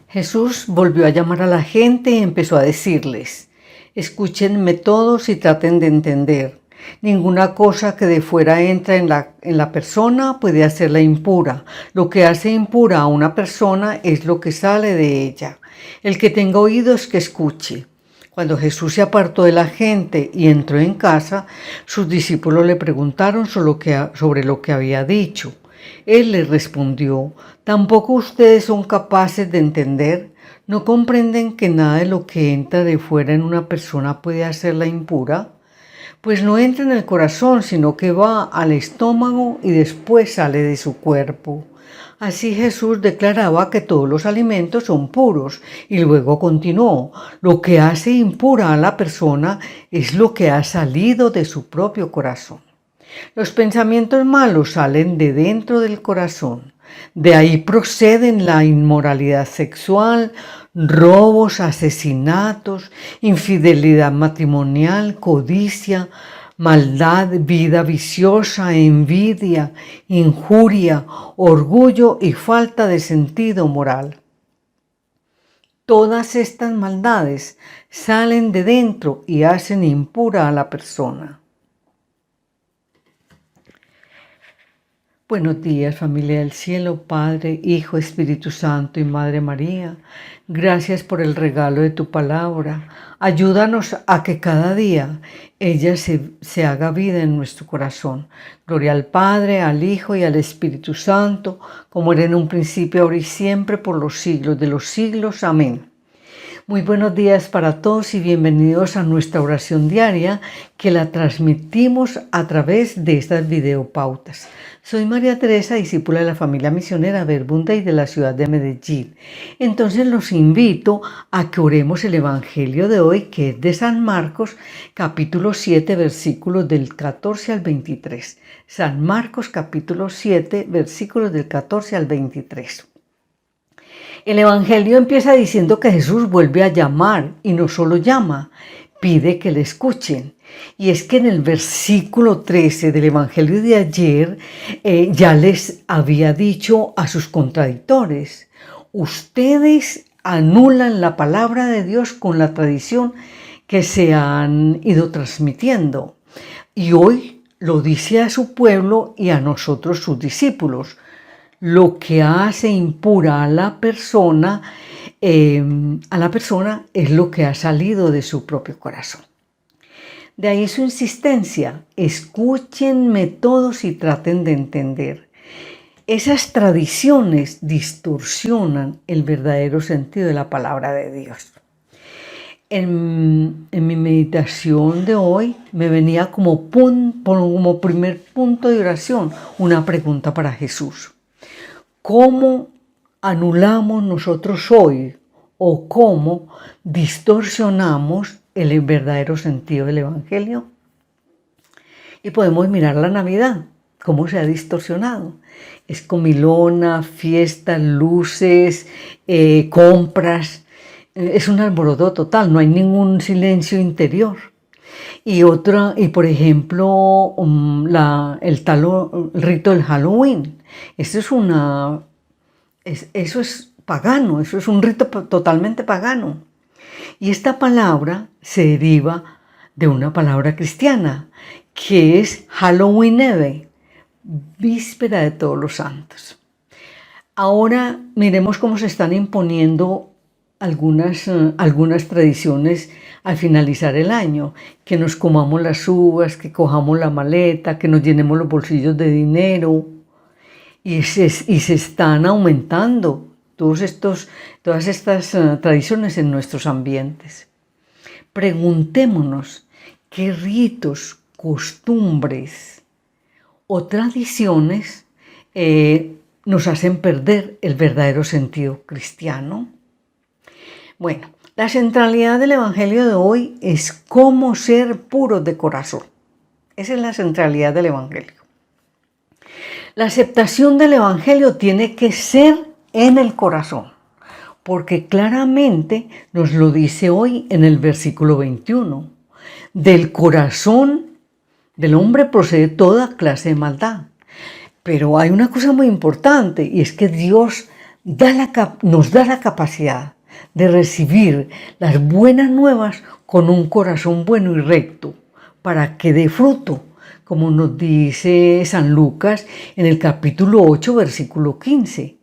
Jesús volvió a llamar a la gente y empezó a decirles: escúchenme todos y traten de entender. Ninguna cosa que de fuera entra en la persona puede hacerla impura. Lo que hace impura a una persona es lo que sale de ella. El que tenga oídos que escuche. Cuando Jesús se apartó de la gente y entró en casa, sus discípulos le preguntaron sobre lo que había dicho. Él les respondió: ¿tampoco ustedes son capaces de entender? ¿No comprenden que nada de lo que entra de fuera en una persona puede hacerla impura? Pues no entra en el corazón, sino que va al estómago y después sale de su cuerpo. Así Jesús declaraba que todos los alimentos son puros y luego continuó: lo que hace impura a la persona es lo que ha salido de su propio corazón. Los pensamientos malos salen de dentro del corazón. De ahí proceden la inmoralidad sexual, robos, asesinatos, infidelidad matrimonial, codicia, maldad, vida viciosa, envidia, injuria, orgullo y falta de sentido moral. Todas estas maldades salen de dentro y hacen impura a la persona. Buenos días, familia del cielo, Padre, Hijo, Espíritu Santo y Madre María. Gracias por el regalo de tu palabra. Ayúdanos a que cada día ella se haga vida en nuestro corazón. Gloria al Padre, al Hijo y al Espíritu Santo, como era en un principio, ahora y siempre, por los siglos de los siglos. Amén. Muy buenos días para todos y bienvenidos a nuestra oración diaria que la transmitimos a través de estas videopautas. Soy María Teresa, discípula de la familia misionera Verbunda y de la ciudad de Medellín. Entonces los invito a que oremos el Evangelio de hoy, que es de San Marcos, capítulo 7, versículos del 14 al 23. San Marcos, capítulo 7, versículos del 14 al 23. El Evangelio empieza diciendo que Jesús vuelve a llamar y no solo llama, pide que le escuchen. Y es que en el versículo 13 del Evangelio de ayer ya les había dicho a sus contradictores: ustedes anulan la palabra de Dios con la tradición que se han ido transmitiendo. Y hoy lo dice a su pueblo y a nosotros, sus discípulos. Lo que hace impura a la persona es lo que ha salido de su propio corazón. De ahí su insistencia: escúchenme todos y traten de entender. Esas tradiciones distorsionan el verdadero sentido de la palabra de Dios. En mi meditación de hoy me venía como primer punto de oración una pregunta para Jesús. ¿Cómo anulamos nosotros hoy o cómo distorsionamos el verdadero sentido del Evangelio? Y podemos mirar la Navidad, cómo se ha distorsionado. Es comilona, fiestas, luces, compras. Es un alboroto total, no hay ningún silencio interior. Y por ejemplo, el rito del Halloween. Eso es pagano, eso es un rito totalmente pagano. Y esta palabra se deriva de una palabra cristiana, que es Halloween Eve, víspera de todos los santos. Ahora miremos cómo se están imponiendo algunas tradiciones al finalizar el año: que nos comamos las uvas, que cojamos la maleta, que nos llenemos los bolsillos de dinero, y se están aumentando todas estas tradiciones en nuestros ambientes. Preguntémonos qué ritos, costumbres o tradiciones nos hacen perder el verdadero sentido cristiano. Bueno, la centralidad del Evangelio de hoy es cómo ser puros de corazón. Esa es la centralidad del Evangelio. La aceptación del Evangelio tiene que ser en el corazón, porque claramente nos lo dice hoy en el versículo 21. Del corazón del hombre procede toda clase de maldad. Pero hay una cosa muy importante, y es que Dios nos da la capacidad de recibir las buenas nuevas con un corazón bueno y recto, para que dé fruto, como nos dice San Lucas en el capítulo 8, versículo 15.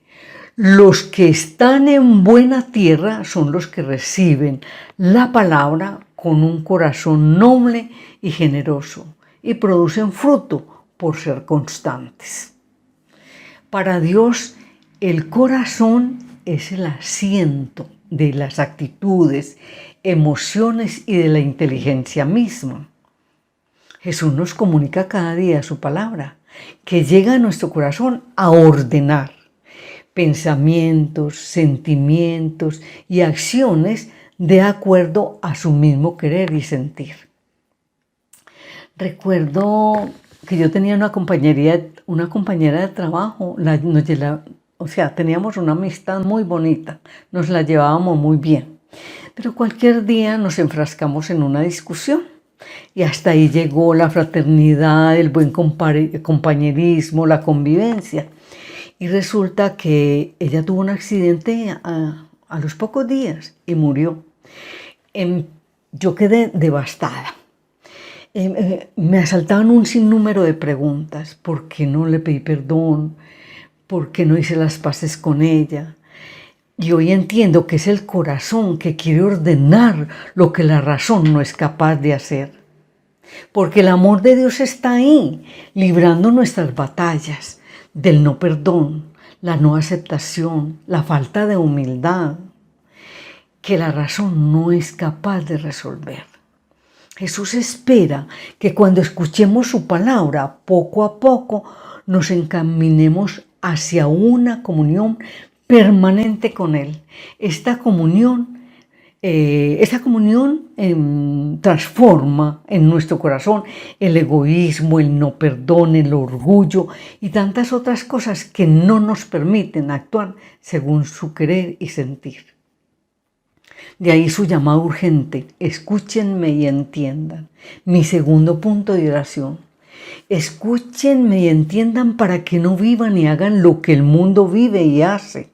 Los que están en buena tierra son los que reciben la palabra con un corazón noble y generoso y producen fruto por ser constantes. Para Dios, el corazón es el asiento de las actitudes, emociones y de la inteligencia misma. Jesús nos comunica cada día su palabra, que llega a nuestro corazón a ordenar pensamientos, sentimientos y acciones de acuerdo a su mismo querer y sentir. Recuerdo que yo tenía una compañera de trabajo, teníamos una amistad muy bonita, nos la llevábamos muy bien, pero cualquier día nos enfrascamos en una discusión y hasta ahí llegó la fraternidad, el buen compañerismo, la convivencia. Y resulta que ella tuvo un accidente a los pocos días y murió. Yo quedé devastada. Me asaltaban un sinnúmero de preguntas. ¿Por qué no le pedí perdón? ¿Por qué no hice las paces con ella? Y hoy entiendo que es el corazón que quiere ordenar lo que la razón no es capaz de hacer. Porque el amor de Dios está ahí, librando nuestras batallas del no perdón, la no aceptación, la falta de humildad, que la razón no es capaz de resolver. Jesús espera que cuando escuchemos su palabra, poco a poco nos encaminemos hacia una comunión permanente con Él. Esta comunión transforma en nuestro corazón el egoísmo, el no perdón, el orgullo y tantas otras cosas que no nos permiten actuar según su querer y sentir. De ahí su llamado urgente: escúchenme y entiendan. Mi segundo punto de oración: escúchenme y entiendan para que no vivan y hagan lo que el mundo vive y hace.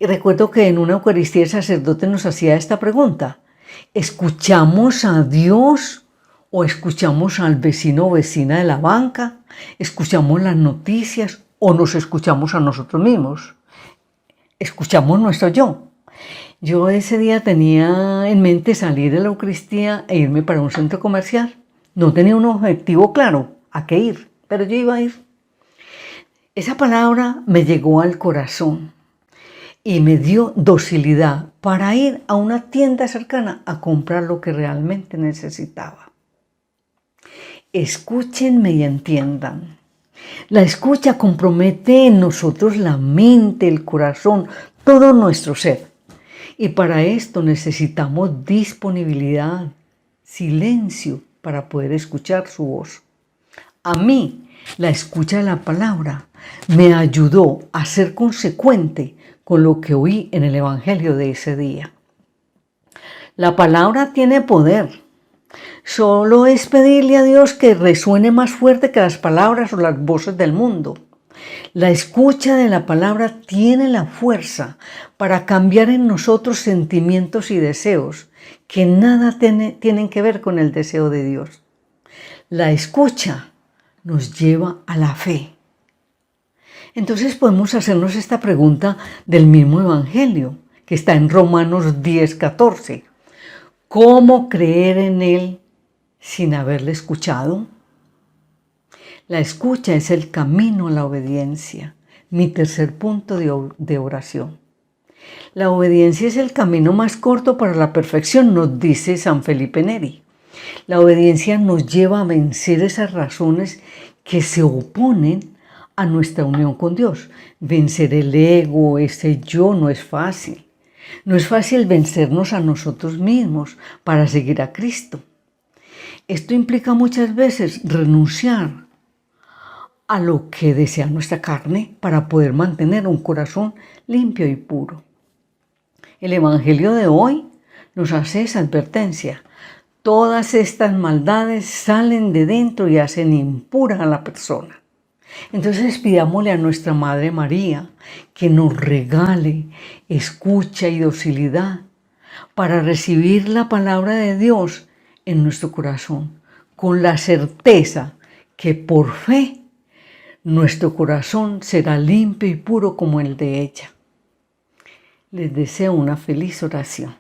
Y recuerdo que en una Eucaristía el sacerdote nos hacía esta pregunta: ¿escuchamos a Dios o escuchamos al vecino o vecina de la banca? ¿Escuchamos las noticias o nos escuchamos a nosotros mismos? ¿Escuchamos nuestro yo? Yo ese día tenía en mente salir de la Eucaristía e irme para un centro comercial. No tenía un objetivo claro a qué ir, pero yo iba a ir. Esa palabra me llegó al corazón y me dio docilidad para ir a una tienda cercana a comprar lo que realmente necesitaba. Escúchenme y entiendan. La escucha compromete en nosotros la mente, el corazón, todo nuestro ser. Y para esto necesitamos disponibilidad, silencio para poder escuchar su voz. A mí, la escucha de la palabra me ayudó a ser consecuente con lo que oí en el Evangelio de ese día. La palabra tiene poder. Solo es pedirle a Dios que resuene más fuerte que las palabras o las voces del mundo. La escucha de la palabra tiene la fuerza para cambiar en nosotros sentimientos y deseos que nada tienen que ver con el deseo de Dios. La escucha nos lleva a la fe. Entonces podemos hacernos esta pregunta del mismo Evangelio, que está en Romanos 10:14. ¿Cómo creer en Él sin haberle escuchado? La escucha es el camino a la obediencia. Mi tercer punto de oración. La obediencia es el camino más corto para la perfección, nos dice San Felipe Neri. La obediencia nos lleva a vencer esas razones que se oponen a nuestra unión con Dios. Vencer el ego, ese yo, no es fácil. No es fácil vencernos a nosotros mismos para seguir a Cristo. Esto implica muchas veces renunciar a lo que desea nuestra carne para poder mantener un corazón limpio y puro. El Evangelio de hoy nos hace esa advertencia. Todas estas maldades salen de dentro y hacen impura a la persona. Entonces pidámosle a nuestra Madre María que nos regale escucha y docilidad para recibir la palabra de Dios en nuestro corazón, con la certeza que por fe nuestro corazón será limpio y puro como el de ella. Les deseo una feliz oración.